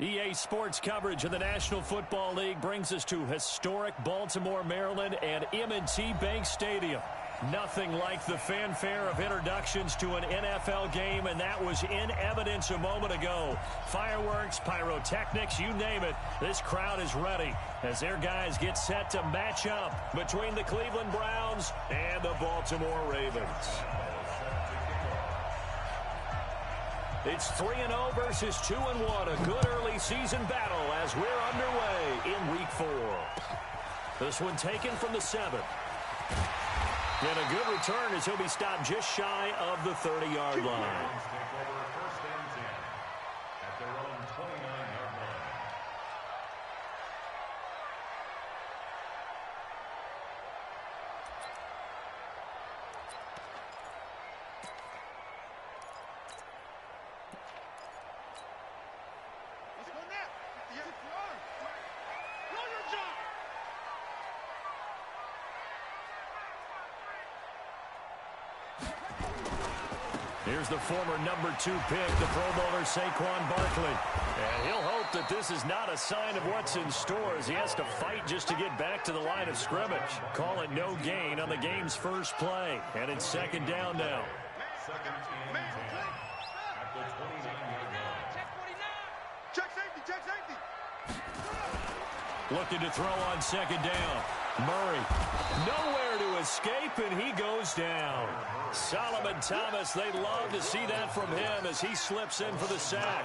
EA Sports coverage of the National Football League brings us to historic Baltimore, Maryland, and M&T Bank Stadium. Nothing like the fanfare of introductions to an NFL game, and that was in evidence a moment ago. Fireworks, pyrotechnics, you name it, this crowd is ready as their guys get set to match up between the Cleveland Browns and the Baltimore Ravens. It's 3-0 versus 2-1, a good early season battle as we're underway in Week 4. This one taken from the 7. And a good return as he'll be stopped just shy of the 30-yard line. Here's the former number 2 pick, the Pro Bowler Saquon Barkley. And he'll hope that this is not a sign of what's in store as he has to fight just to get back to the line of scrimmage. Call it no gain on the game's first play. And it's second down now. Second and 10 at the 29-yard line. Check safety, check safety. Looking to throw on second down. Murray, nowhere to escape, and he goes down. Solomon Thomas, they'd love to see that from him as he slips in for the sack.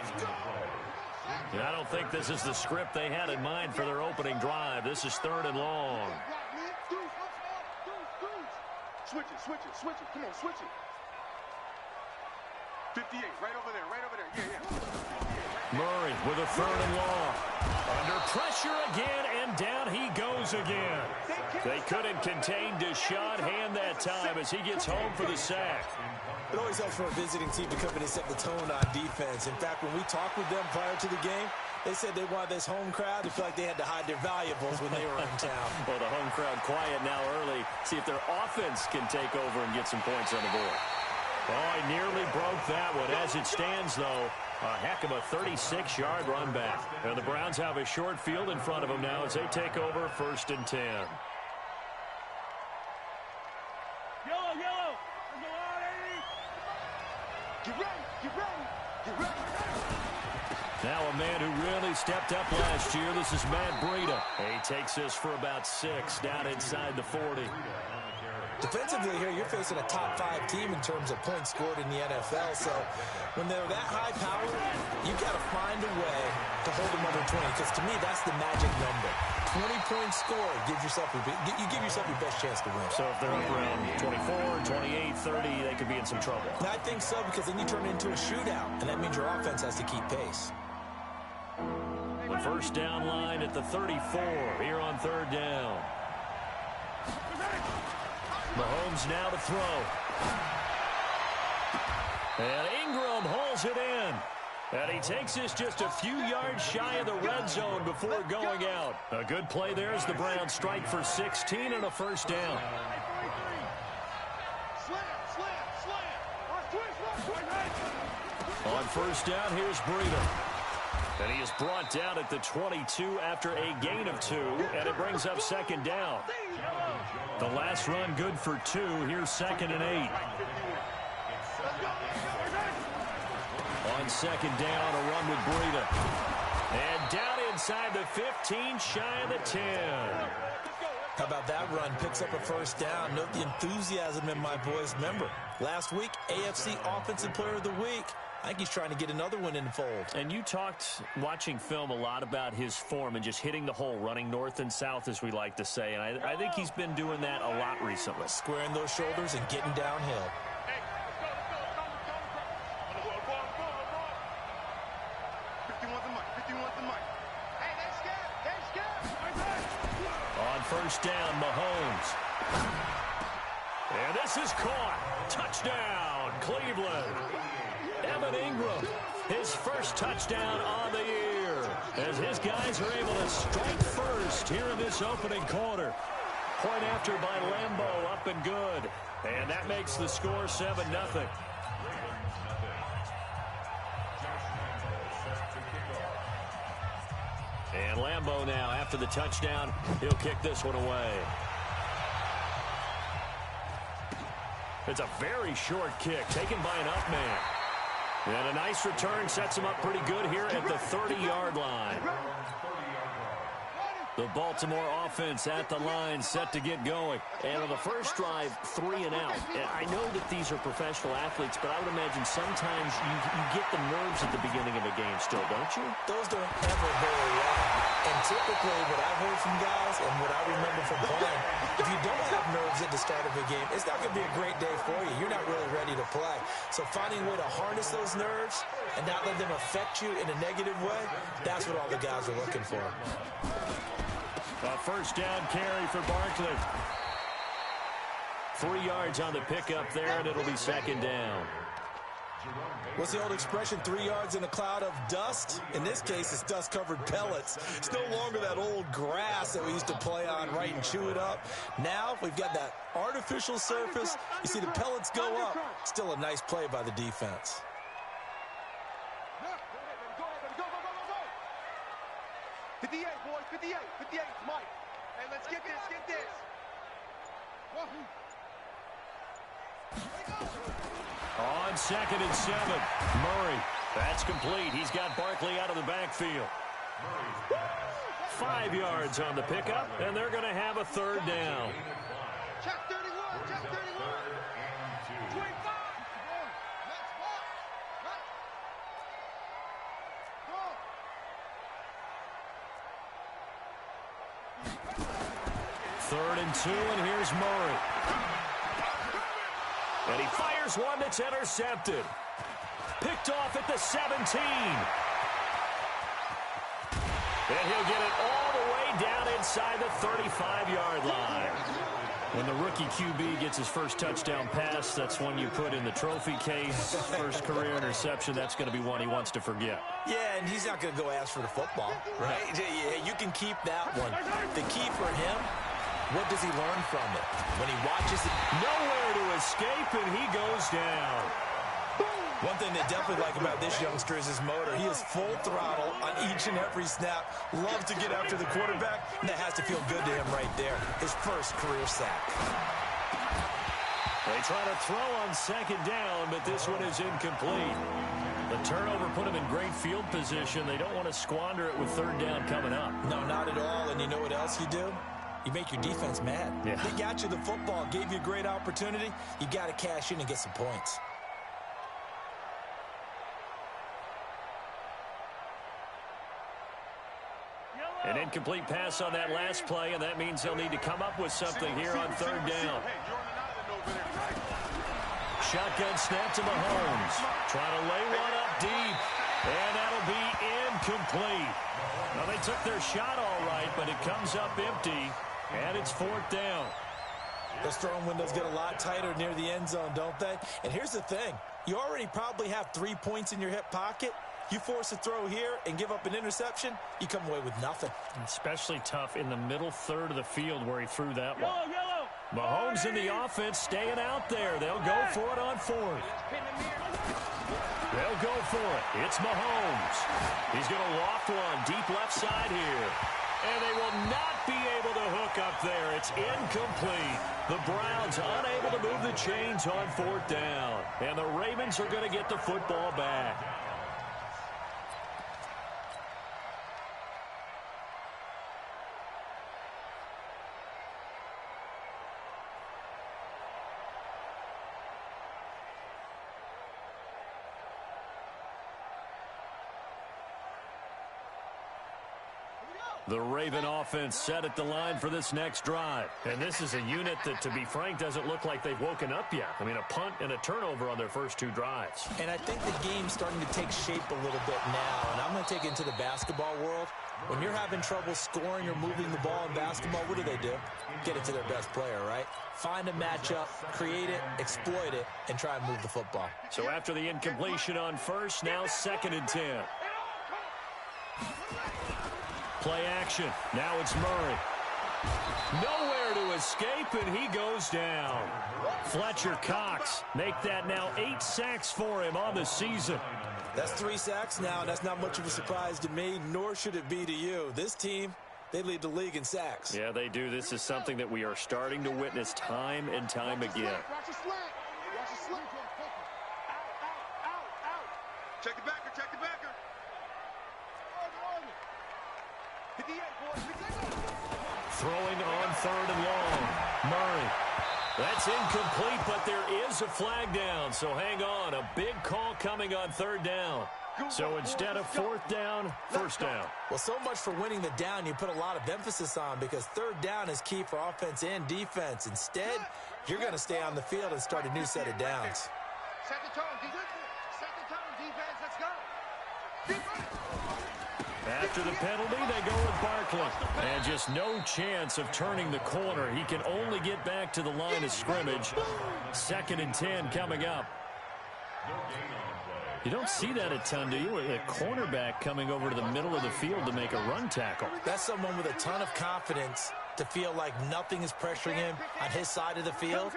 And I don't think this is the script they had in mind for their opening drive. This is 3rd and long. Switch it. Come on, switch it. 58, right over there. Yeah. Murray with a 3rd and long. Under pressure again, and down he goes again. They couldn't contain Deshaun Hand that time as he gets home for the sack. It always helps for a visiting team to come in and set the tone on defense. In fact, when we talked with them prior to the game, they said they wanted this home crowd to feel like they had to hide their valuables when they were in town. Well, the home crowd quiet now early. See if their offense can take over and get some points on the board. Oh, he nearly broke that one. As it stands, though, a heck of a 36-yard run back. And the Browns have a short field in front of them now as they take over 1st and 10. Yellow. Get ready. Now a man who really stepped up last year. This is Matt Breida. He takes this for about 6 down inside the 40. Defensively here, you're facing a top 5 team in terms of points scored in the NFL. So when they're that high powered, you got to find a way to hold them under 20. Because to me, that's the magic number. 20 points scored, you give yourself your best chance to win. So if they're up around 24, 28, 30, they could be in some trouble. And I think so, because then you turn it into a shootout, and that means your offense has to keep pace. The first down line at the 34 here on 3rd down. Mahomes now to throw. And Ingram hauls it in. And he takes this just a few yards shy of the red zone before going out. A good play there as the Browns strike for 16 and a first down. On first down, here's Breida. And he is brought down at the 22 after a gain of 2, and it brings up second down. The last run good for 2. Here's 2nd and 8. On second down, a run with Breida. And down inside the 15, shy of the 10. How about that run? Picks up a first down. Note the enthusiasm in my boys. Remember, last week, AFC Offensive Player of the Week. I think he's trying to get another one in the fold. And you talked, watching film, a lot about his form and just hitting the hole, running north and south, as we like to say. And I think he's been doing that a lot recently. Squaring those shoulders and getting downhill. On first down, Mahomes. And this is caught. Touchdown, Cleveland. Evan Ingram, his first touchdown on the year, as his guys are able to strike first here in this opening quarter. Point after by Lambeau, up and good. And that makes the score 7-0. Lambeau now after the touchdown. He'll kick this one away. It's a very short kick taken by an up man. And a nice return sets him up pretty good here at the 30-yard line. The Baltimore offense at the line, set to get going. And on the first drive, 3 and out. And I know that these are professional athletes, but I would imagine sometimes you get the nerves at the beginning of a game still, don't you? Those don't ever go away. And typically what I've heard from guys and what I remember from playing, if you don't have nerves at the start of a game, it's not going to be a great day for you. You're not really ready to play. So finding a way to harness those nerves and not let them affect you in a negative way, that's what all the guys are looking for. A first down carry for Barkley. 3 yards on the pickup there, and it'll be second down. What's the old expression, 3 yards in a cloud of dust? In this case, it's dust-covered pellets. It's no longer that old grass that we used to play on, right, and chew it up. Now we've got that artificial surface. You see the pellets go up. Still a nice play by the defense. 58, boys, 58, 58, Mike. Hey, let's get this, get this. On 2nd and 7, Murray. That's complete. He's got Barkley out of the backfield. 5 yards on the pickup, and they're going to have a third down. Check 31, check 31. 25. Third and 2, and here's Murray. And he fires one that's intercepted. Picked off at the 17. And he'll get it all the way down inside the 35-yard line. When the rookie QB gets his first touchdown pass, that's one you put in the trophy case. First career interception, that's going to be one he wants to forget. Yeah, and he's not going to go ask for the football, right? Yeah, you can keep that one. The key for him, what does he learn from it? When he watches it, nowhere to escape, and he goes down. One thing they definitely like about this youngster is his motor. He is full throttle on each and every snap. Loves to get after the quarterback, and that has to feel good to him right there. His first career sack. They try to throw on 2nd down, but this one is incomplete. The turnover put him in great field position. They don't want to squander it with 3rd down coming up. No, not at all. And you know what else you do? You make your defense mad. Yeah. They got you the football, gave you a great opportunity. You got to cash in and get some points. An incomplete pass on that last play, and that means they'll need to come up with something here on 3rd down. Shotgun snap to Mahomes. Trying to lay one up deep, and that'll be incomplete. Well, they took their shot all right, but it comes up empty, and it's 4th down. Those throwing windows get a lot tighter near the end zone, don't they? And here's the thing. You already probably have 3 points in your hip pocket. You force a throw here and give up an interception, you come away with nothing. Especially tough in the middle third of the field where he threw that one. Mahomes in the offense staying out there. They'll go for it on 4th. They'll go for it. It's Mahomes. He's going to loft one deep left side here. And they will not be able to hook up there. It's incomplete. The Browns unable to move the chains on 4th down. And the Ravens are going to get the football back. The Raven offense set at the line for this next drive. And this is a unit that, to be frank, doesn't look like they've woken up yet. I mean, a punt and a turnover on their first 2 drives. And I think the game's starting to take shape a little bit now. And I'm going to take it into the basketball world. When you're having trouble scoring or moving the ball in basketball, what do? Get it to their best player, right? Find a matchup, create it, exploit it, and try and move the football. So after the incompletion on 1st, now 2nd and 10. Play action. Now it's Murray. Nowhere to escape, and he goes down. Fletcher Cox make that now 8 sacks for him on the season. That's 3 sacks now, and that's not much of a surprise to me, nor should it be to you. This team They lead the league in sacks. Yeah, they do. This is something that we are starting to witness time and time again. Watch the slant. Watch the slant. Out. Check the backer. Hit the 8, boys. Throwing on 3rd and long. Murray. That's incomplete, but there is a flag down. So hang on. A big call coming on 3rd down. So instead of 4th down, 1st down. Well, so much for winning the down you put a lot of emphasis on, because 3rd down is key for offense and defense. Instead, you're going to stay on the field and start a new set of downs. Set the tone, defense. Let's go. After the penalty, they go with Barkley. And just no chance of turning the corner. He can only get back to the line of scrimmage. 2nd and 10 coming up. You don't see that a ton, do you? A cornerback coming over to the middle of the field to make a run tackle. That's someone with a ton of confidence to feel like nothing is pressuring him on his side of the field.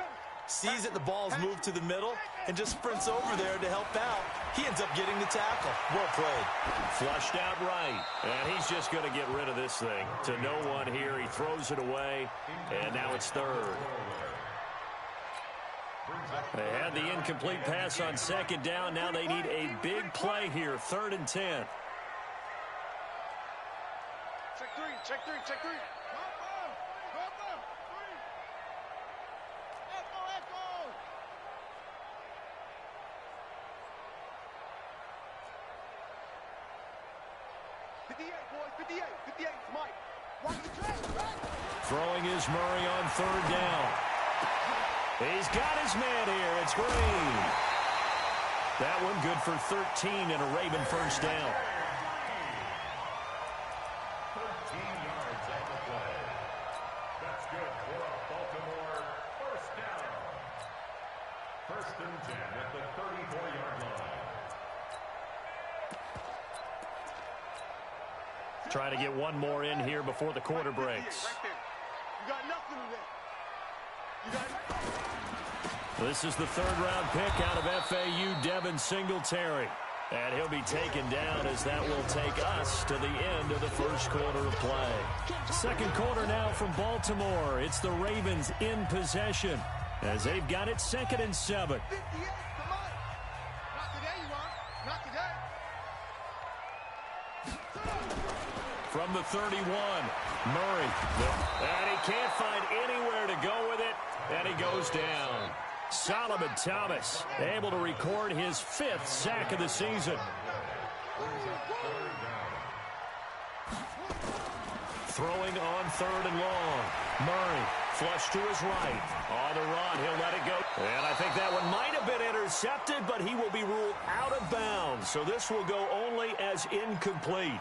Sees that the ball's moved to the middle and just sprints over there to help out. He ends up getting the tackle. Well played. Flushed out right. And he's just going to get rid of this thing. To no one here. He throws it away. And now it's 3rd. They had the incomplete pass on 2nd down. Now they need a big play here. 3rd and 10. Check three. Throwing is Murray on 3rd down. He's got his man here. It's Green. That one good for 13 and a Raven 1st down. 13 yards on the play. That's good for a Baltimore 1st down. 1st and 10 at the 34-yard line. Trying to get one more in here before the quarter breaks. You got nothing in there. This is the 3rd-round pick out of FAU, Devin Singletary. And he'll be taken down as that will take us to the end of the 1st quarter of play. 2nd quarter now from Baltimore. It's the Ravens in possession as they've got it 2nd and 7. Not today, you are. Not today. From the 31, Murray. And he can't find anywhere to go with it, and he goes down. Solomon Thomas able to record his 5th sack of the season. Throwing on 3rd and long. Murray flush to his right. On the run, he'll let it go. And I think that one might have been intercepted, but he will be ruled out of bounds. So this will go only as incomplete.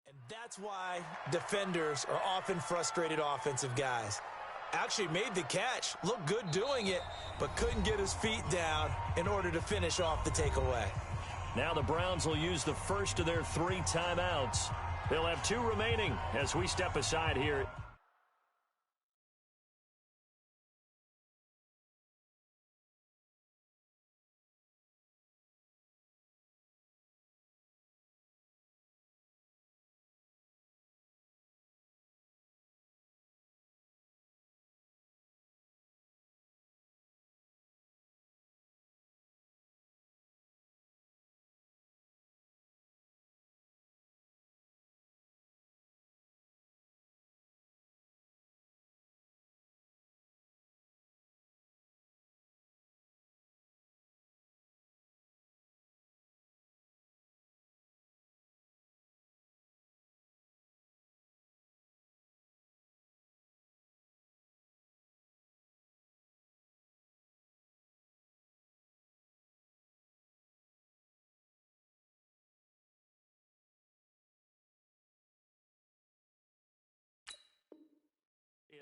And that's why defenders are often frustrated offensive guys. Actually made the catch, looked good doing it, but couldn't get his feet down in order to finish off the takeaway. Now the Browns will use the first of their 3 timeouts. They'll have 2 remaining as we step aside here.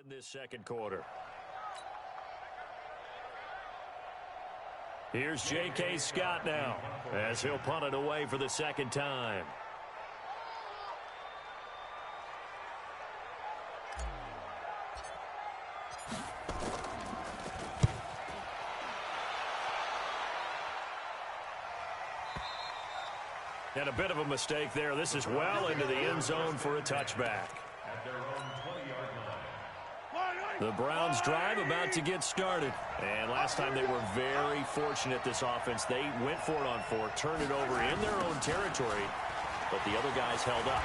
in this second quarter. Here's J.K. Scott now as he'll punt it away for the second time. And a bit of a mistake there. This is well into the end zone for a touchback. At their own 20-yard line. The Browns drive about to get started. And last time they were very fortunate, this offense. They went for it on 4, turned it over in their own territory, but the other guys held up.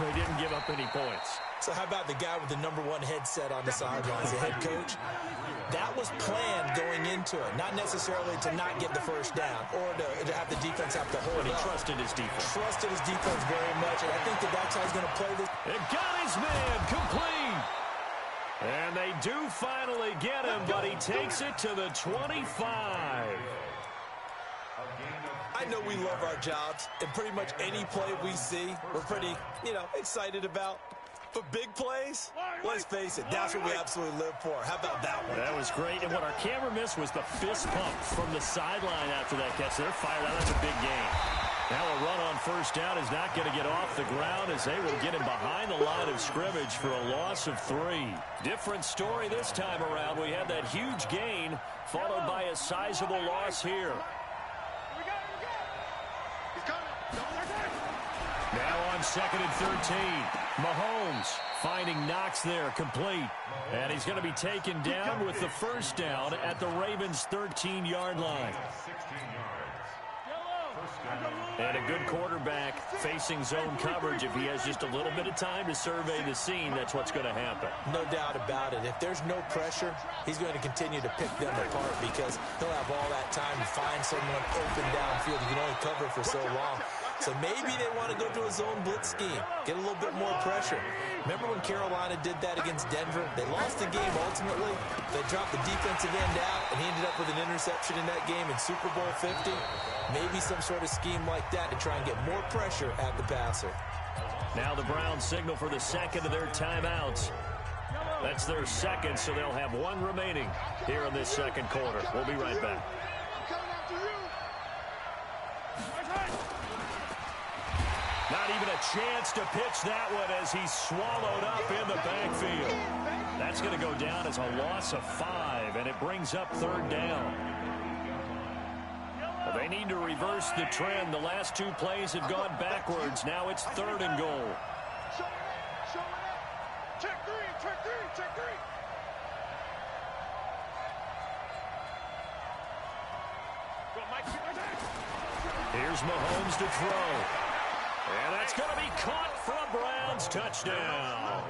They didn't give up any points. So how about the guy with the #1 headset on the sidelines, the head coach? That was planned going into it, not necessarily to not get the first down or to have the defense have to hold But he up. trusted his defense. Trusted his defense very much, and I think that's how he's going to play this. It got his man complete. And they do finally get him, but he takes it to the 25. I know we love our jobs, and pretty much any play we see, we're pretty, excited about. But big plays, let's face it, that's what we absolutely live for. How about that one? That was great, and what our camera missed was the fist pump from the sideline after that catch. They're fired out. That's a big gain. Now a run on first down is not going to get off the ground as they will get him behind the line of scrimmage for a loss of 3. Different story this time around. We had that huge gain followed by a sizable loss here. Now on 2nd and 13. Mahomes finding Knox there, complete. And he's going to be taken down with the first down at the Ravens' 13-yard line. 16 yards. And a good quarterback facing zone coverage. If he has just a little bit of time to survey the scene, that's what's going to happen. No doubt about it. If there's no pressure, he's going to continue to pick them apart because he'll have all that time to find someone open downfield. He can only cover for so long. So maybe they want to go to a zone blitz scheme, get a little bit more pressure. Remember when Carolina did that against Denver? They lost the game ultimately. They dropped the defensive end out, and he ended up with an interception in that game in Super Bowl 50. Maybe some sort of scheme like that to try and get more pressure at the passer. Now the Browns signal for the second of their timeouts. That's their second, so they'll have 1 remaining here in this second quarter. We'll be right back. Not even a chance to pitch that one as he's swallowed up in the backfield. That's going to go down as a loss of 5, and it brings up 3rd down. They need to reverse the trend. The last 2 plays have gone backwards. Now it's 3rd and goal. Check three. Here's Mahomes to throw. And that's going to be caught for a Browns touchdown.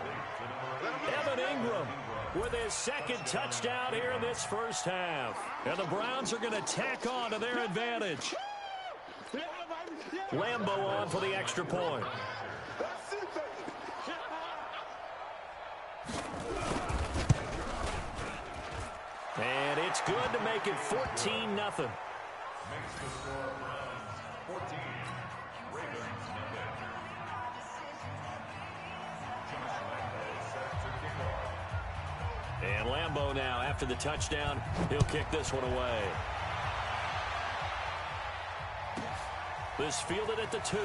Evan Ingram with his 2nd touchdown here in this first half. And the Browns are going to tack on to their advantage. Lambeau on for the extra point. And it's good to make it 14-0. And Lambeau now, after the touchdown, he'll kick this one away. This fielded at the 2.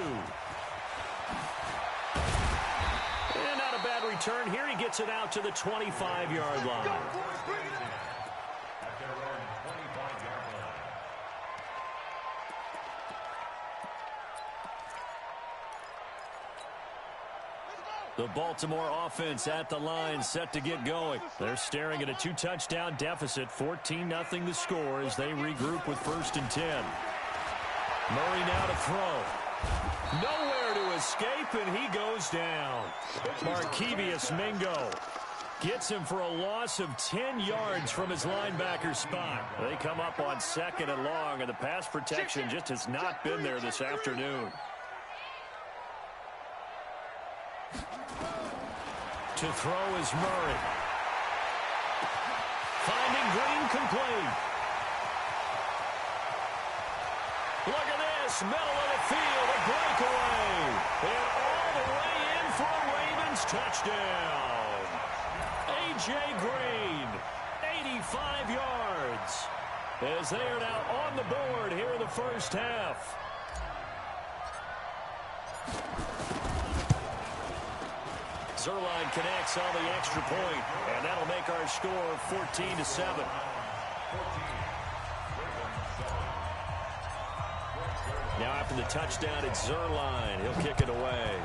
And not a bad return here. He gets it out to the 25-yard line. The Baltimore offense at the line, set to get going. They're staring at a 2-touchdown deficit, 14-0 the score as they regroup with 1st and 10. Murray now to throw. Nowhere to escape, and he goes down. Markevius Mingo gets him for a loss of 10 yards from his linebacker spot. They come up on 2nd and long, and the pass protection just has not been there this afternoon. To throw is Murray. Finding Green complete. Look at this, middle of the field, a breakaway. And all the way in for a Ravens touchdown. A.J. Green, 85 yards. As they are now on the board here in the first half. Zerline connects on the extra point, and that'll make our score 14-7. Now after the touchdown, it's Zerline. He'll kick it away.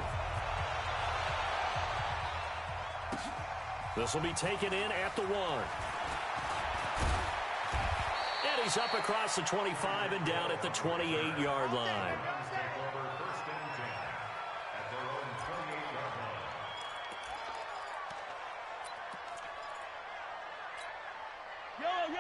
This will be taken in at the 1. And he's up across the 25 and down at the 28-yard line.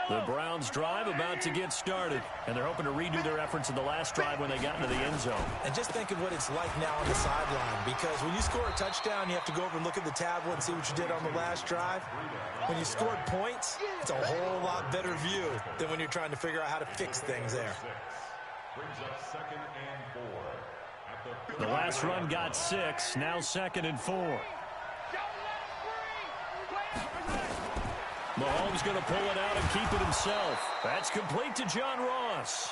The Browns drive about to get started, and they're hoping to redo their efforts in the last drive when they got into the end zone. And just think of what it's like now on the sideline, because when you score a touchdown, you have to go over and look at the tablet and see what you did on the last drive. When you scored points, it's a whole lot better view than when you're trying to figure out how to fix things there. The last run got 6, now 2nd and 4. Mahomes going to pull it out and keep it himself. That's complete to John Ross.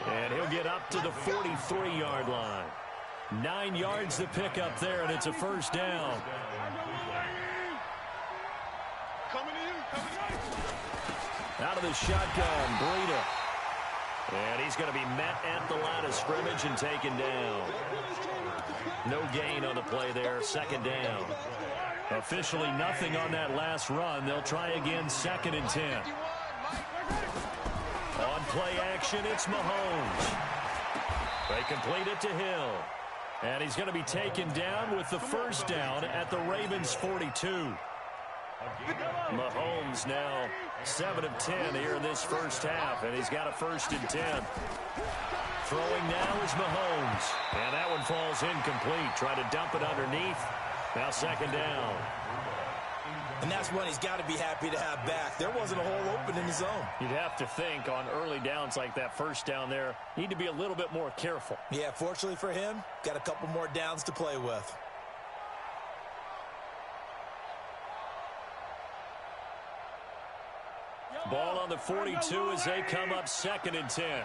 And he'll get up to the 43-yard line. 9 yards to pick up there, and it's a first down. Out of the shotgun, Breida. And he's going to be met at the line of scrimmage and taken down. No gain on the play there, 2nd down. Officially nothing on that last run. They'll try again, 2nd and 10. On play action, it's Mahomes. They complete it to Hill. And he's going to be taken down with the first down at the Ravens' 42. Mahomes now 7 of 10 here in this first half, and he's got a 1st and 10. Throwing now is Mahomes, and that one falls incomplete. Try to dump it underneath. Now 2nd down. And that's one he's got to be happy to have back. There wasn't a hole open in the zone. You'd have to think on early downs like that first down there, need to be a little bit more careful. Yeah, fortunately for him, got a couple more downs to play with. Ball on the 42 as they come up 2nd and 10.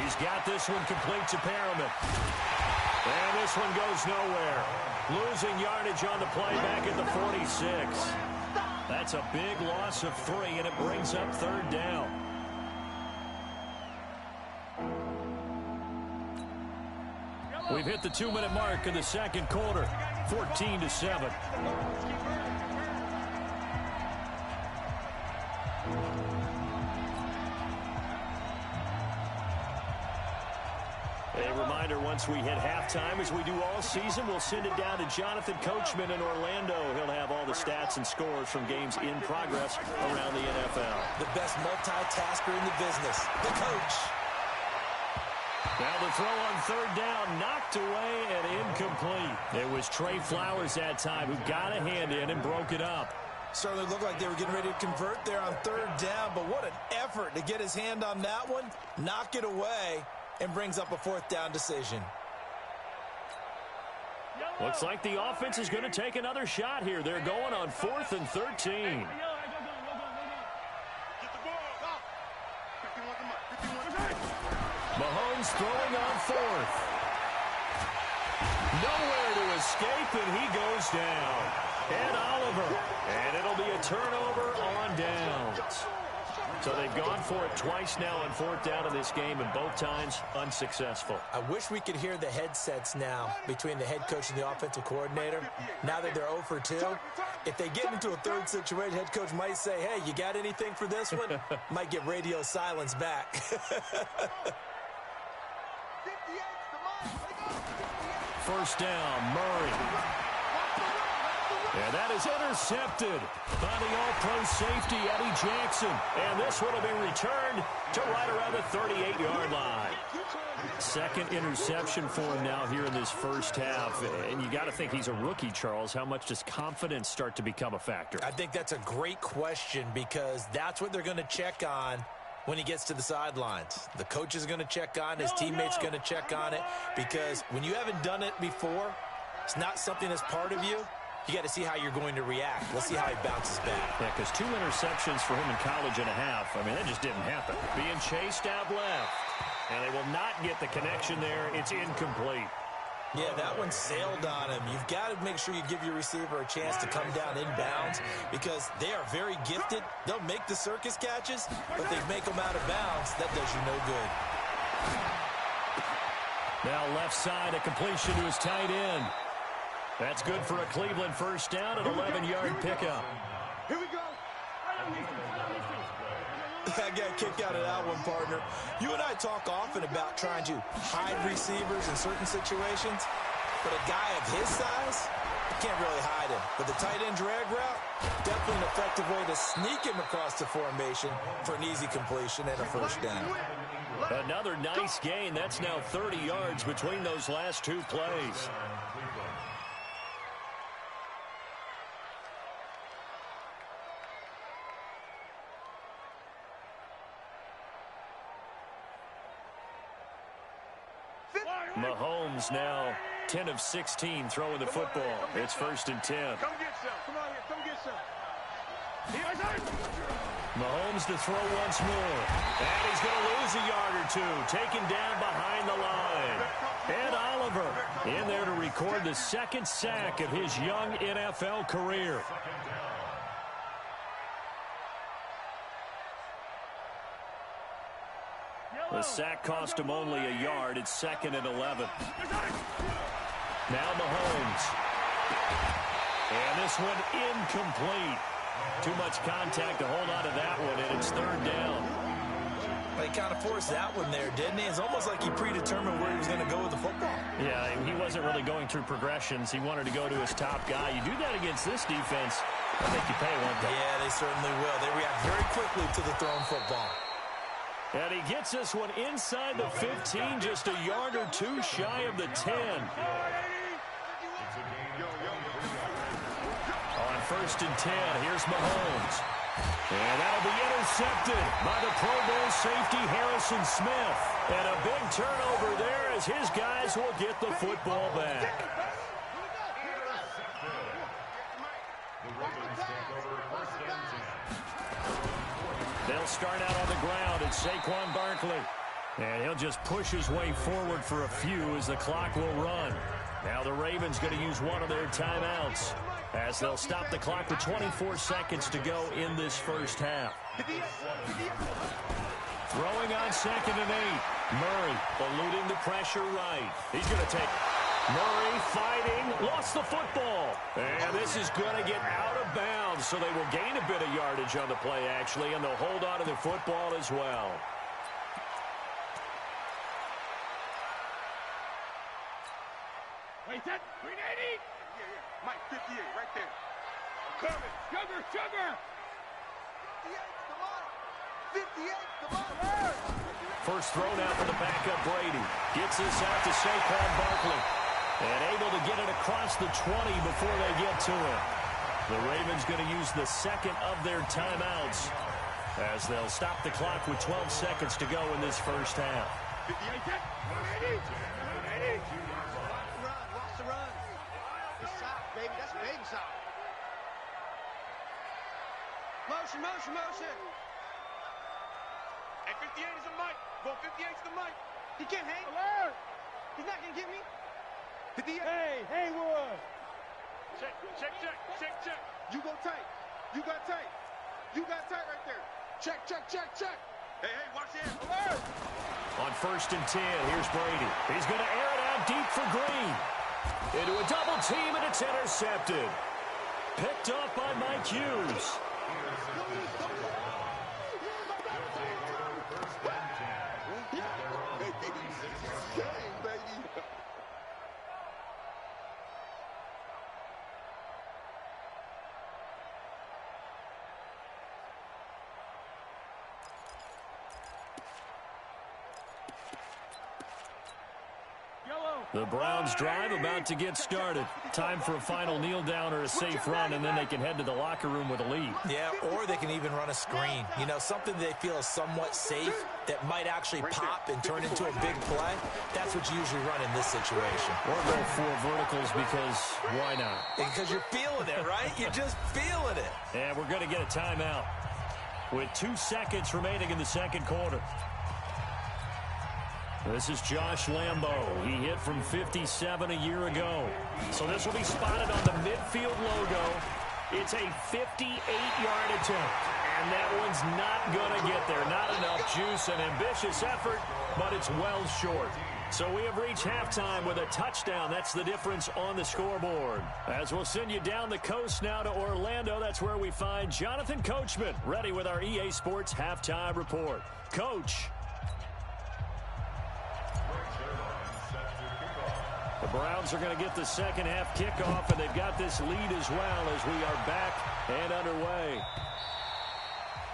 He's got this one complete to Perriman. And this one goes nowhere. Losing yardage on the play back at the 46. That's a big loss of 3, and it brings up 3rd down. We've hit the 2-minute mark in the 2nd quarter. 14-7. A reminder, once we hit halftime, as we do all season, we'll send it down to Jonathan Coachman in Orlando. He'll have all the stats and scores from games in progress around the NFL. The best multitasker in the business, the coach. Now the throw on 3rd down, knocked away and incomplete. It was Trey Flowers that time who got a hand in and broke it up. Certainly looked like they were getting ready to convert there on 3rd down, but what an effort to get his hand on that one, knock it away, and brings up a 4th down decision. Looks like the offense is going to take another shot here. They're going on 4th and 13. Mahomes throwing on 4th. Nowhere to escape, and he goes down. And Oliver. And it'll be a turnover on downs. So they've gone for it twice now on 4th down in this game, and both times unsuccessful. I wish we could hear the headsets now between the head coach and the offensive coordinator. Now that they're 0 for 2, if they get into a 3rd situation, head coach might say, hey, you got anything for this one? Might get radio silence back. First down, Murray. And that is intercepted by the all-pro safety, Eddie Jackson. And this one will be returned to right around the 38-yard line. 2nd interception for him now here in this first half. And you got to think he's a rookie, Charles. How much does confidence start to become a factor? I think that's a great question, because that's what they're going to check on when he gets to the sidelines. The coach is going to check on it. His teammates going to check on it, because when you haven't done it before, it's not something that's part of you. You got to see how you're going to react. Let's see how he bounces back. Yeah, because 2 interceptions for him in college and a half. I mean, that just didn't happen. Being chased out left. And they will not get the connection there. It's incomplete. Yeah, that one sailed on him. You've got to make sure you give your receiver a chance to come down inbounds, because they are very gifted. They'll make the circus catches, but they make them out of bounds. That does you no good. Now left side, a completion to his tight end. That's good for a Cleveland first down, an 11-yard pickup. Here we go. I got kicked out of that one, partner. You and I talk often about trying to hide receivers in certain situations, but a guy of his size, you can't really hide him. But the tight end drag route, definitely an effective way to sneak him across the formation for an easy completion and a first down. Another nice gain. That's now 30 yards between those last 2 plays. Mahomes now 10 of 16 throwing the football. It's 1st and 10. Come get some. Come on here. Come get some. Mahomes to throw once more. And he's going to lose a yard or 2. Taken down behind the line. Ed Oliver in there to record the 2nd sack of his young NFL career. The sack cost him only a yard. It's 2nd and 11. Now Mahomes. And this one incomplete. Too much contact to hold on to that one, and it's 3rd down. He kind of forced that one there, didn't he? It's almost like he predetermined where he was going to go with the football. Yeah, he wasn't really going through progressions. He wanted to go to his top guy. You do that against this defense, they'll make you pay, won't they? Yeah, they certainly will. They react very quickly to the thrown football. And he gets this one inside the 15, just a yard or 2 shy of the 10. On 1st and 10, here's Mahomes. And that'll be intercepted by the Pro Bowl safety Harrison Smith. And a big turnover there as his guys will get the football back. They'll start out on the ground. It's Saquon Barkley. And he'll just push his way forward for a few as the clock will run. Now the Ravens going to use one of their timeouts as they'll stop the clock with 24 seconds to go in this first half. Throwing on 2nd and 8. Murray eluding the pressure right. He's going to take Murray fighting, lost the football. And this is going to get out of bounds, so they will gain a bit of yardage on the play, actually, and they'll hold on to the football as well. Wait, that 380? Yeah. Mike, 58, right there. I'm coming. Sugar. 58, come on. First throw now for the backup Brady. Gets this out to Saquon Barkley. And able to get it across the 20 before they get to it. The Ravens going to use the 2nd of their timeouts as they'll stop the clock with 12 seconds to go in this first half. 58, 180. Watch the run. It's soft, baby. That's baby soft. Motion. Hey, 58 is a mic. Well, 58 is the mic. He can't hang. Alert! He's not going to get me. 58. Hey, Haywood. Check. You go tight. You got tight right there. Check. Hey, watch the end. Alert! On 1st and 10, here's Brady. He's going to air it out deep for Green. Into a double team, and it's intercepted. Picked up by Mike Hughes. The Browns drive about to get started. Time for a final kneel down or a safe run, and then they can head to the locker room with a lead. Yeah, or they can even run a screen. You know, something they feel is somewhat safe that might actually pop and turn into a big play. That's what you usually run in this situation. Or go for verticals because why not? Because you're feeling it, right? You're just feeling it. And we're going to get a timeout with 2 seconds remaining in the second quarter. This is Josh Lambo. He hit from 57 a year ago. So this will be spotted on the midfield logo. It's a 58-yard attempt. And that one's not going to get there. Not enough juice, an ambitious effort, but it's well short. So we have reached halftime with a touchdown. That's the difference on the scoreboard. As we'll send you down the coast now to Orlando, that's where we find Jonathan Coachman, ready with our EA Sports halftime report. Coach. The Browns are going to get the second half kickoff, and they've got this lead as well as we are back and underway.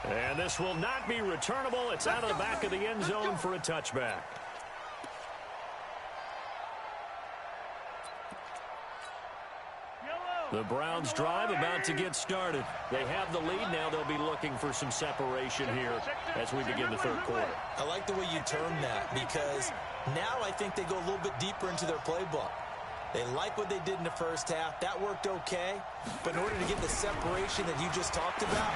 And this will not be returnable. It's out of the back of the end zone for a touchback. The Browns drive about to get started. They have the lead now. They'll be looking for some separation here as we begin the third quarter. I like the way you term that because now I think they go a little bit deeper into their playbook. They like what they did in the first half. That worked okay. But in order to get the separation that you just talked about,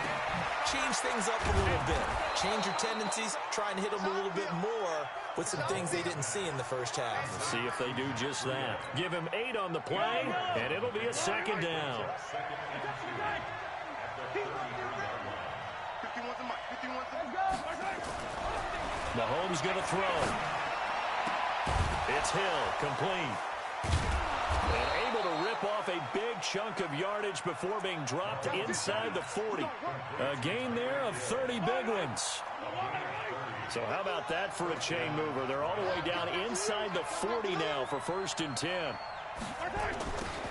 change things up a little bit. Change your tendencies. Try and hit them a little bit more with some things they didn't see in the first half. We'll see if they do just that. Give him 8 on the play, and it'll be a second down. Mahomes going to throw. It's Hill, complete. And able to rip off a big chunk of yardage before being dropped inside the 40. A gain there of 30 big ones. So how about that for a chain mover? They're all the way down inside the 40 now for 1st and 10.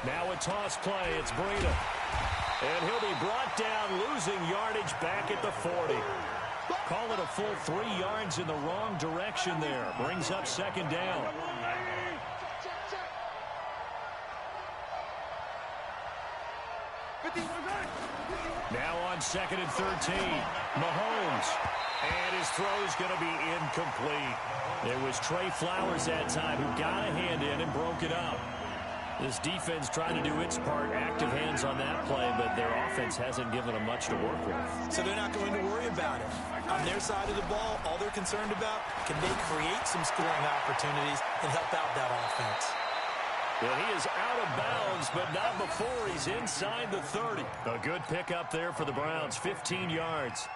Now a toss play. It's Breida. And he'll be brought down, losing yardage back at the 40. Call it a full 3 yards in the wrong direction there. Brings up second down. Now on 2nd and 13. Mahomes. And his throw's going to be incomplete. It was Trey Flowers that time who got a hand in and broke it up. This defense trying to do its part, active hands on that play, but their offense hasn't given them much to work with. So they're not going to worry about it. On their side of the ball, all they're concerned about, can they create some scoring opportunities and help out that offense? Well, he is out of bounds, but not before he's inside the 30. A good pickup there for the Browns, 15 yards.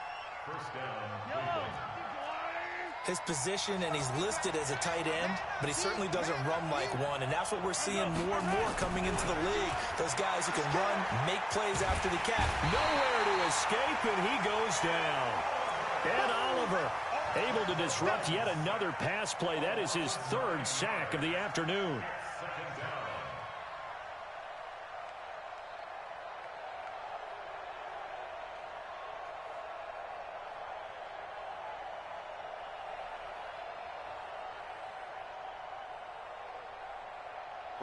His position, and he's listed as a tight end, but he certainly doesn't run like one, and that's what we're seeing more and more coming into the league. Those guys who can run, make plays after the catch. Nowhere to escape, and he goes down. Ed Oliver able to disrupt yet another pass play. That is his 3rd sack of the afternoon.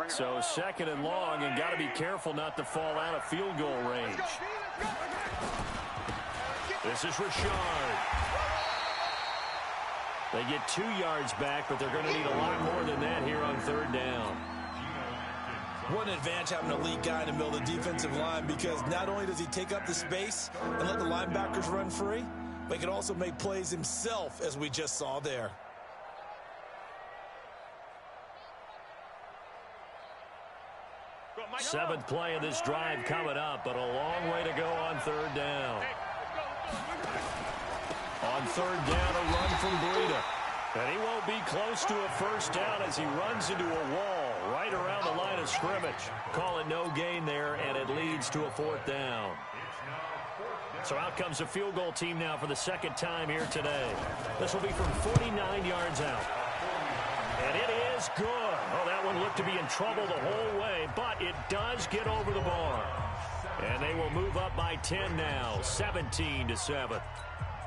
So 2nd and long, and got to be careful not to fall out of field goal range. This is Richard. They get 2 yards back, but they're going to need a lot more than that here on 3rd down. What an advantage having a lead guy in the middle of the defensive line, because not only does he take up the space and let the linebackers run free, but he can also make plays himself, as we just saw there. Seventh play of this drive coming up, but a long way to go on 3rd down. On 3rd down, a run from Breida. And he won't be close to a 1st down as he runs into a wall right around the line of scrimmage. Call it no gain there, and it leads to a 4th down. So out comes a field goal team now for the 2nd time here today. This will be from 49 yards out. And it is good. Oh, that one looked to be in trouble the whole way, but it does get over the bar. And they will move up by 10 now, 17-7.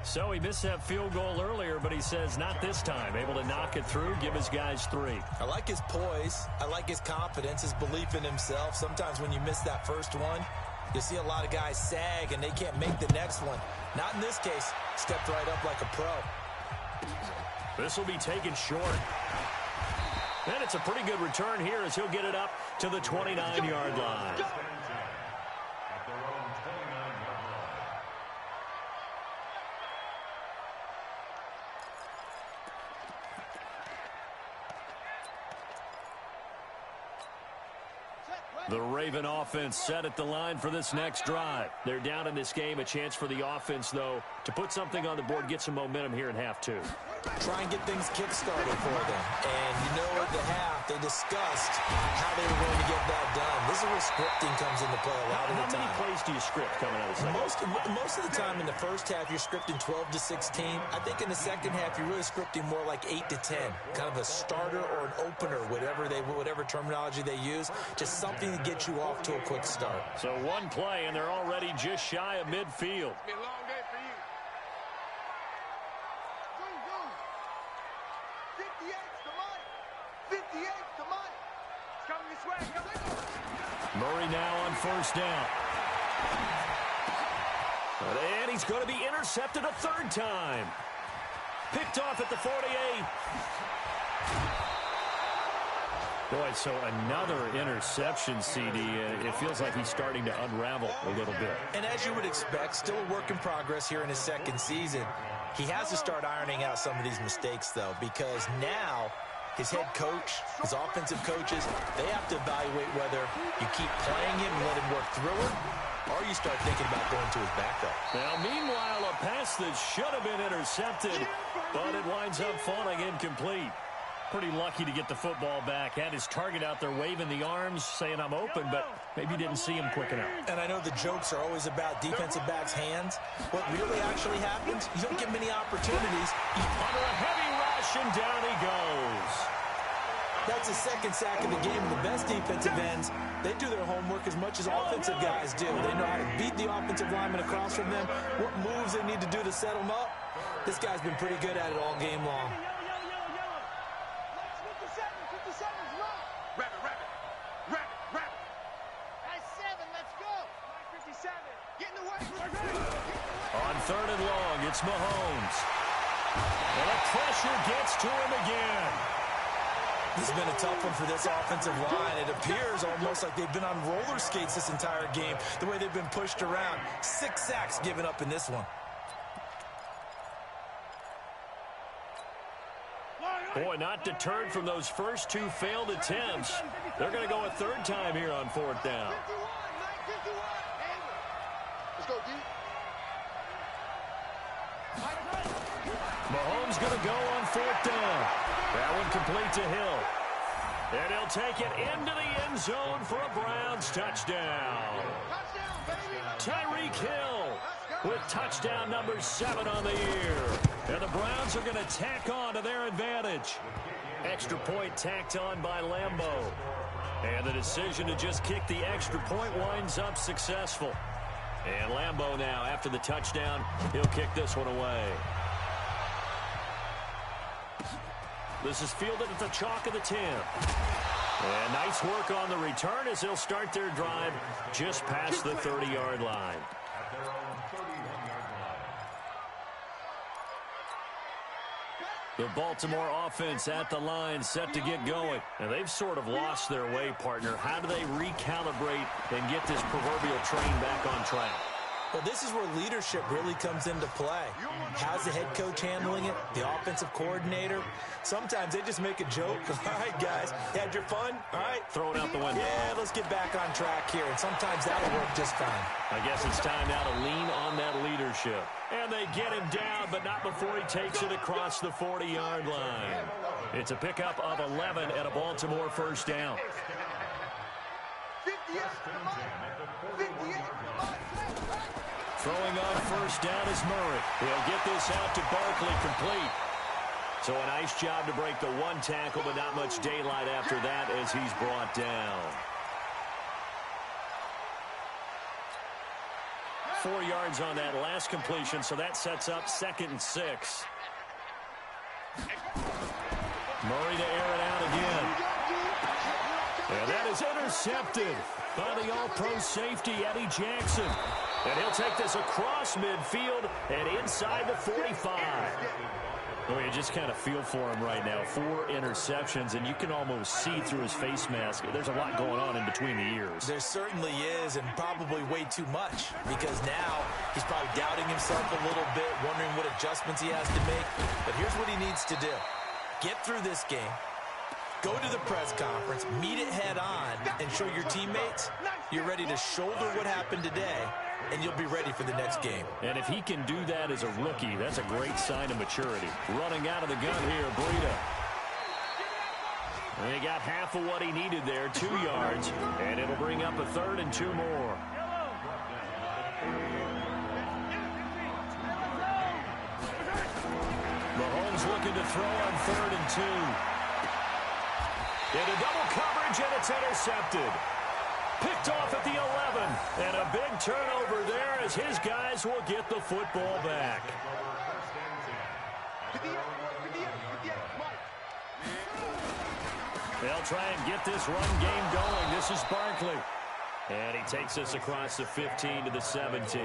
So he missed that field goal earlier, but he says not this time. Able to knock it through, give his guys 3. I like his poise. I like his confidence, his belief in himself. Sometimes when you miss that first one, you see a lot of guys sag and they can't make the next one. Not in this case. Stepped right up like a pro. This will be taken short. And it's a pretty good return here as he'll get it up to the 29-yard line. The Raven offense set at the line for this next drive. They're down in this game. A chance for the offense, though, to put something on the board, get some momentum here in half 2. Try and get things kick-started for them. And you know at the half, they discussed how they were going to get that done. This is where scripting comes into play a lot of the time. How many plays do you script coming out of the second? Most of the time in the first half, you're scripting 12 to 16. I think in the second half, you're really scripting more like 8 to 10. Kind of a starter or an opener, whatever terminology they use. Just something to get you off to a quick start. So one play, and they're already just shy of midfield. It's been a long day for you. 58's the money. 58's the money. It's coming this way. Murray now on first down. And he's going to be intercepted a 3rd time. Picked off at the 48. Boy, so another interception, CD. It feels like he's starting to unravel a little bit. And as you would expect, still a work in progress here in his second season. He has to start ironing out some of these mistakes, though, because now his head coach, his offensive coaches, they have to evaluate whether you keep playing him and let him work through it, or you start thinking about going to his backup. Now, meanwhile, a pass that should have been intercepted, but it winds up falling incomplete. Pretty lucky to get the football back. Had his target out there waving the arms, saying I'm open, but maybe didn't see him quick enough. And I know the jokes are always about defensive backs' hands. What really actually happens, you don't get many opportunities. Under a heavy rush, and down he goes. That's his 2nd sack of the game. And the best defensive ends, they do their homework as much as offensive guys do. They know how to beat the offensive lineman across from them, what moves they need to do to set them up. This guy's been pretty good at it all game long. On 3rd and long, it's Mahomes. And the pressure gets to him again. This has been a tough one for this offensive line. It appears almost like they've been on roller skates this entire game, the way they've been pushed around. 6 sacks given up in this one. Boy, not deterred from those first 2 failed attempts. They're going to go a 3rd time here on 4th down. Let's go, D. Mahomes going to go on 4th down. That one complete to Hill. And he'll take it into the end zone for a Browns touchdown. Tyreek Hill with touchdown number 7 on the year. And the Browns are going to tack on to their advantage. Extra point tacked on by Lambeau. And the decision to just kick the extra point winds up successful. And Lambeau now, after the touchdown, he'll kick this one away. This is fielded at the chalk of the 10. And nice work on the return as they'll start their drive just past the 30-yard line. The Baltimore offense at the line set to get going. And they've sort of lost their way, partner. How do they recalibrate and get this proverbial train back on track? Well, this is where leadership really comes into play. How's the head coach handling it? The offensive coordinator? Sometimes they just make a joke. All right, guys, you had your fun? All right. Throw it out the window. Yeah, let's get back on track here. And sometimes that'll work just fine. I guess it's time now to lean on that leadership. And they get him down, but not before he takes it across the 40-yard line. It's a pickup of 11 at a Baltimore first down. 58. Throwing on first down is Murray. He'll get this out to Barkley complete. So a nice job to break the 1 tackle, but not much daylight after that as he's brought down. 4 yards on that last completion, so that sets up 2nd and 6. Murray to air it out again. And that is intercepted by the all-pro safety, Eddie Jackson. And he'll take this across midfield and inside the 45. Well, you just kind of feel for him right now. 4 interceptions, and you can almost see through his face mask. There's a lot going on in between the ears. There certainly is, and probably way too much, because now he's probably doubting himself a little bit, wondering what adjustments he has to make. But here's what he needs to do. Get through this game. Go to the press conference, meet it head on, and show your teammates you're ready to shoulder what happened today, and you'll be ready for the next game. And if he can do that as a rookie, that's a great sign of maturity. Running out of the gun here, Breida. And he got half of what he needed there, 2 yards, and it'll bring up a 3rd and 2 more. Mahomes looking to throw on 3rd and 2. Into double coverage, and it's intercepted. Picked off at the 11. And a big turnover there as his guys will get the football back. They'll try and get this run game going. This is Barkley. And he takes us across the 15 to the 17.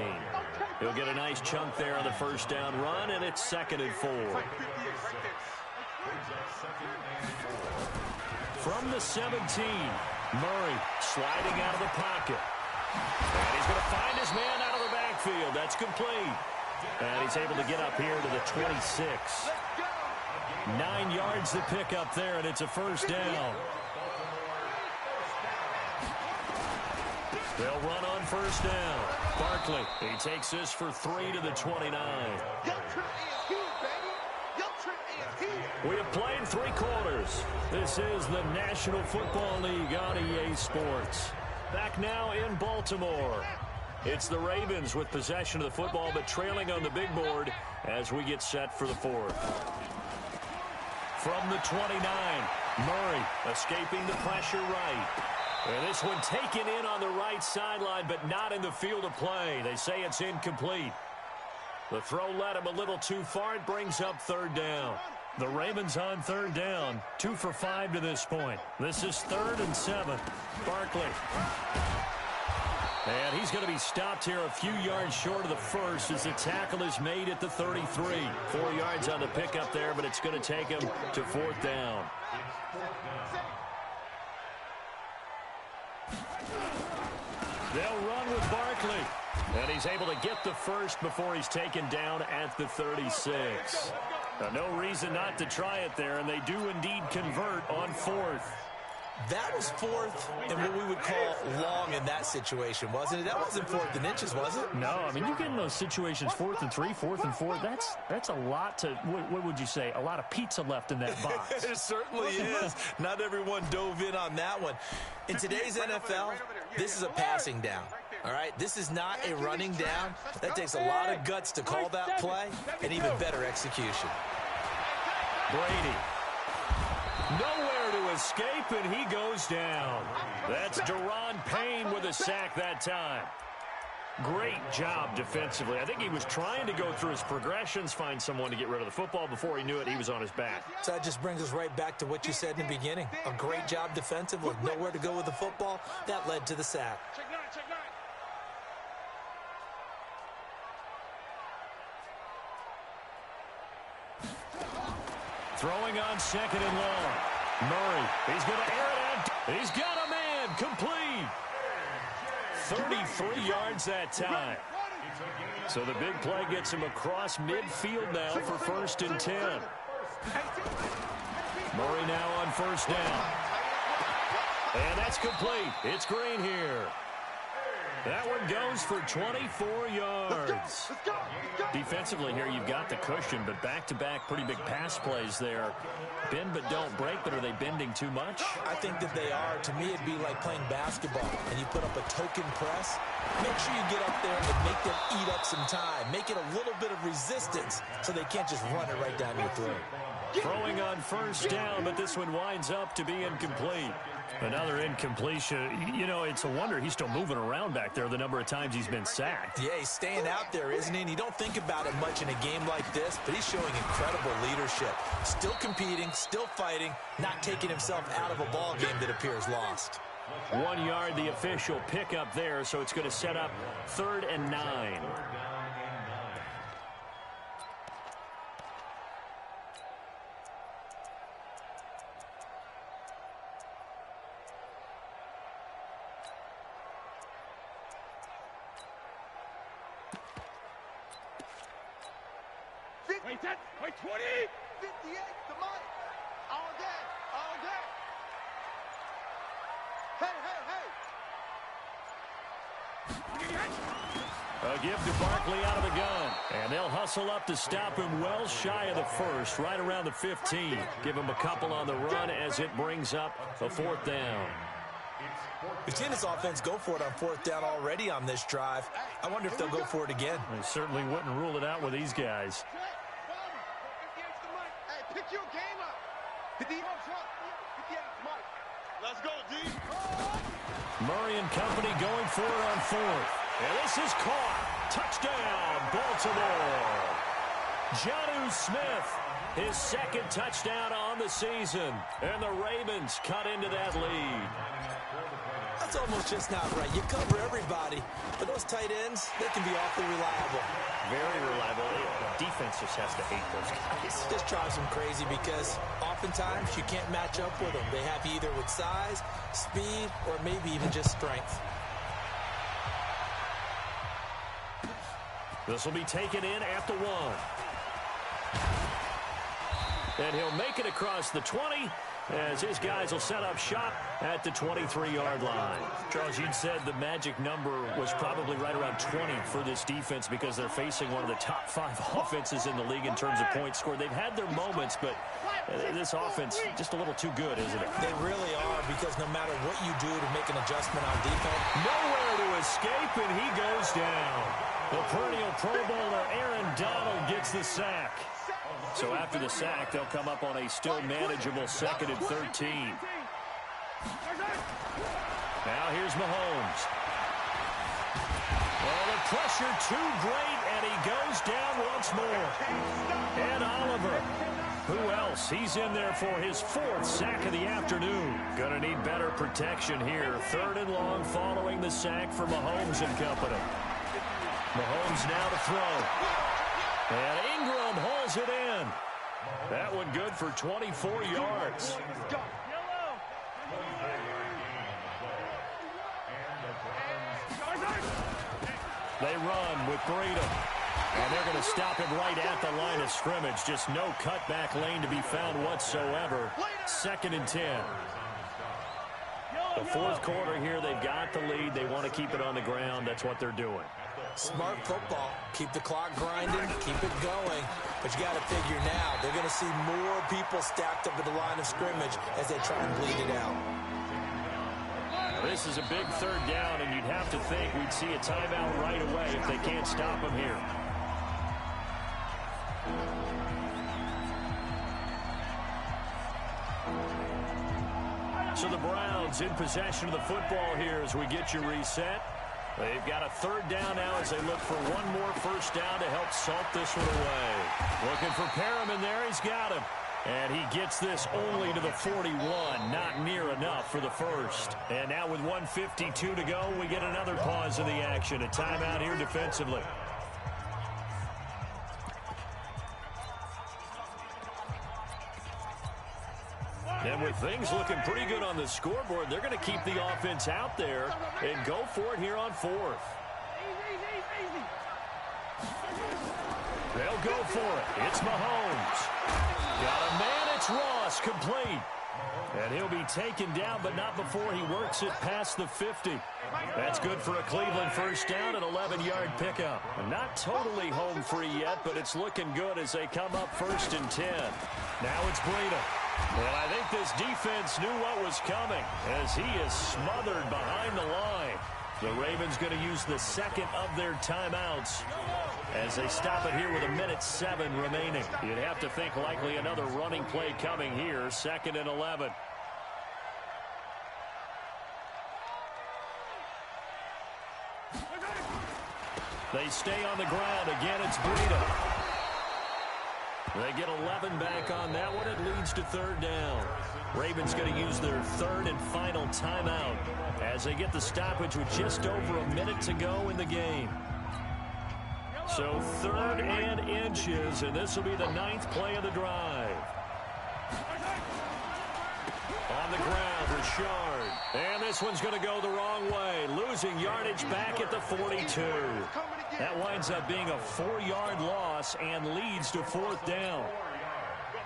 He'll get a nice chunk there on the first down run, and it's 2nd and 4. From the 17, Murray sliding out of the pocket. And he's going to find his man out of the backfield. That's complete. And he's able to get up here to the 26. 9 yards to pick up there, and it's a first down. They'll run on first down. Barkley, he takes this for 3 to the 29. We have played 3 quarters. This is the National Football League on EA Sports. Back now in Baltimore. It's the Ravens with possession of the football, but trailing on the big board as we get set for the 4th. From the 29, Murray escaping the pressure right. And this one taken in on the right sideline, but not in the field of play. They say it's incomplete. The throw led him a little too far. It brings up 3rd down. The Ravens on 3rd down. 2 for 5 to this point. This is 3rd and 7. Barkley. And he's going to be stopped here a few yards short of the first as the tackle is made at the 33. 4 yards on the pickup there, but it's going to take him to 4th down. They'll run with Barkley. And he's able to get the first before he's taken down at the 36. Now, no reason not to try it there, and they do indeed convert on 4th. That was 4th and what we would call long in that situation, wasn't it? That wasn't 4th and inches, was it? No, I mean, you get in those situations 4th and 3, 4th and 4. That's a lot to, what would you say, a lot of pizza left in that box. It certainly is. Not everyone dove in on that one. In today's NFL, this is a passing down. All right, this is not a running down. That takes a lot of guts to call that play and even better execution. Brady. Nowhere to escape, and he goes down. That's Daron Payne with a sack that time. Great job defensively. I think he was trying to go through his progressions, find someone to get rid of the football. Before he knew it, he was on his back. So that just brings us right back to what you said in the beginning. A great job defensively. Nowhere to go with the football. That led to the sack. Throwing on 2nd and long. Murray, he's going to air it out. He's got a man, complete. 33 yards that time. So the big play gets him across midfield now for 1st and 10. Murray now on 1st down. And that's complete. It's Green here. That one goes for 24 yards. Defensively here, you've got the cushion, but back-to-back pretty big pass plays there. Bend but don't break, but are they bending too much? I think that they are. To me, it'd be like playing basketball, and you put up a token press. Make sure you get up there and make them eat up some time. Make it a little bit of resistance so they can't just run it right down your throat. Throwing on 1st down, but this one winds up to be incomplete. Another incompletion. You know, it's a wonder he's still moving around back there the number of times he's been sacked. Yeah, he's staying out there, isn't he? And you don't think about it much in a game like this, but he's showing incredible leadership. Still competing, still fighting, not taking himself out of a ball game that appears lost. 1 yard, the official pickup there, so it's going to set up 3rd and 9. Wait, 20! 58 to Mike! All day! All day! Hey! A give to Barkley out of the gun. And they'll hustle up to stop him well shy of the first, right around the 15. Give him a couple on the run as it brings up a 4th down. We've seen this offense go for it on 4th down already on this drive. I wonder if they'll go for it again. They certainly wouldn't rule it out with these guys. Pick your game up. 58 Mike. Let's go, D. Murray and company going for it on 4th. And this is caught. Touchdown, Baltimore. Jonnu Smith, his 2nd touchdown on the season. And the Ravens cut into that lead. That's almost just not right. You cover everybody, but those tight ends, they can be awfully reliable. Very reliable. The defense just has to hate those guys. This drives them crazy because oftentimes you can't match up with them. They have you either with size, speed, or maybe even just strength. This will be taken in at the 1. And he'll make it across the 20 as his guys will set up shop at the 23-yard line. Charles, you'd said the magic number was probably right around 20 for this defense because they're facing one of the top 5 offenses in the league in terms of points scored. They've had their moments, but this offense just a little too good, isn't it? They really are, because no matter what you do to make an adjustment on defense, nowhere to escape, and he goes down. The perennial Pro Bowler Aaron Donald gets the sack. So after the sack, they'll come up on a still manageable 2nd and 13. Now here's Mahomes. Well, the pressure too great, and he goes down once more. And Oliver, who else? He's in there for his 4th sack of the afternoon. Gonna need better protection here. 3rd and long following the sack for Mahomes and company. Mahomes now to throw. And Ingram hauls it in. That one good for 24 yards. They run with Breida. And they're going to stop him right at the line of scrimmage. Just no cutback lane to be found whatsoever. 2nd and 10. The 4th quarter here, they've got the lead. They want to keep it on the ground. That's what they're doing. Smart football. Keep the clock grinding, keep it going. But you got to figure now, they're going to see more people stacked up at the line of scrimmage as they try and bleed it out. Now, this is a big 3rd down, and you'd have to think we'd see a timeout right away if they can't stop him here. So the Browns in possession of the football here as we get you reset. They've got a 3rd down now as they look for one more 1st down to help salt this one away. Looking for Perriman there. He's got him. And he gets this only to the 41. Not near enough for the 1st. And now with 1:52 to go, we get another pause in the action. A timeout here defensively. And with things looking pretty good on the scoreboard, they're going to keep the offense out there and go for it here on 4th. They'll go for it. It's Mahomes. Got a man. It's Ross, complete. And he'll be taken down, but not before he works it past the 50. That's good for a Cleveland 1st down, an 11-yard pickup. Not totally home free yet, but it's looking good as they come up 1st and 10. Now it's Breida. And I think this defense knew what was coming as he is smothered behind the line. The Ravens going to use the 2nd of their timeouts as they stop it here with 1:07 remaining. You'd have to think likely another running play coming here, 2nd and 11. They stay on the ground. Again, it's Breida. They get 11 back on that one. It leads to third down. Ravens going to use their third and final timeout as they get the stoppage with just over a minute to go in the game. So third and inches, and this will be the 9th play of the drive. On the ground, Richard. And this one's going to go the wrong way, losing yardage back at the 42. That winds up being a 4-yard loss and leads to 4th down.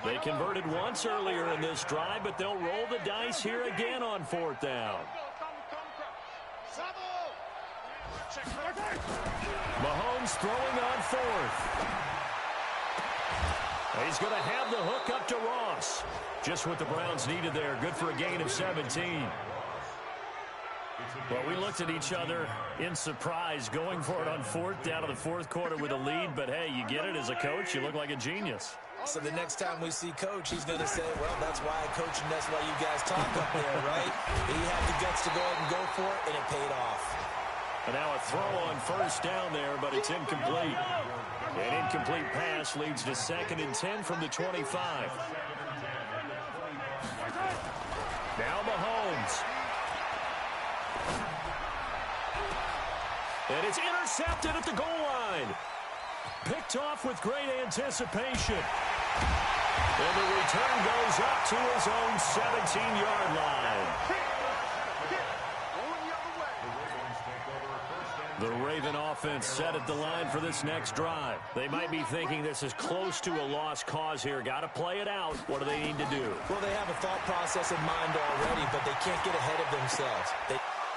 They converted once earlier in this drive, but they'll roll the dice here again on 4th down. Mahomes throwing on 4th. He's going to have the hook up to Ross. Just what the Browns needed there. Good for a gain of 17. Well, we looked at each other in surprise going for it on 4th down in the 4th quarter with a lead. But, hey, you get it as a coach. You look like a genius. So the next time we see Coach, he's going to say, well, that's why I coach and that's why you guys talk up there, right? He had the guts to go ahead and go for it, and it paid off. And now a throw on 1st down there, but it's incomplete. An incomplete pass leads to 2nd and 10 from the 25. Now Mahomes. And it's intercepted at the goal line. Picked off with great anticipation. And the return goes up to his own 17-yard line. The Raven offense set at the line for this next drive. They might be thinking this is close to a lost cause here. Got to play it out. What do they need to do? Well, they have a thought process in mind already, but they can't get ahead of themselves.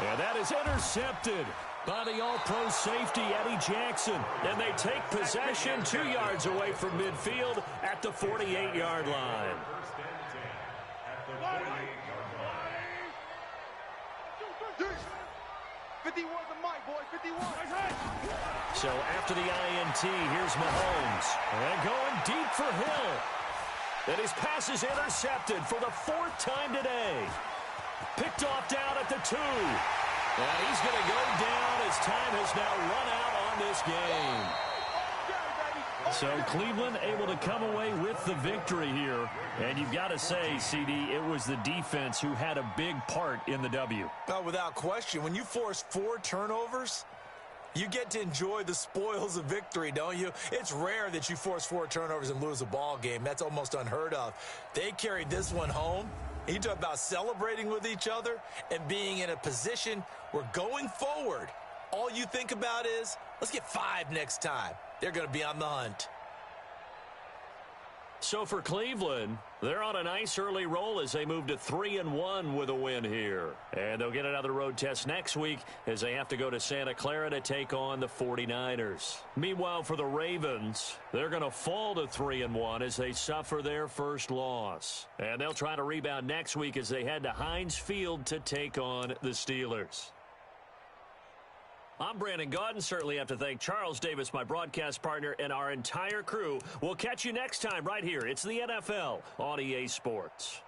And that is intercepted by the all-pro safety, Eddie Jackson. And they take possession 2 yards away from midfield at the 48-yard line. 51 the mic, boy, 51. So after the INT, here's Mahomes. And going deep for Hill. And his pass is intercepted for the 4th time today. Picked off down at the 2. And he's going to go down as time has now run out on this game. So Cleveland able to come away with the victory here. And you've got to say, CD, it was the defense who had a big part in the W. Oh, without question. When you force 4 turnovers, you get to enjoy the spoils of victory, don't you? It's rare that you force 4 turnovers and lose a ball game. That's almost unheard of. They carried this one home. You talk about celebrating with each other and being in a position where going forward, all you think about is, let's get 5 next time. They're going to be on the hunt. So for Cleveland, they're on a nice early roll as they move to 3-1 with a win here. And they'll get another road test next week as they have to go to Santa Clara to take on the 49ers. Meanwhile, for the Ravens, they're going to fall to 3-1 as they suffer their first loss. And they'll try to rebound next week as they head to Heinz Field to take on the Steelers. I'm Brandon Gaudin. Certainly have to thank Charles Davis, my broadcast partner, and our entire crew. We'll catch you next time right here. It's the NFL on EA Sports.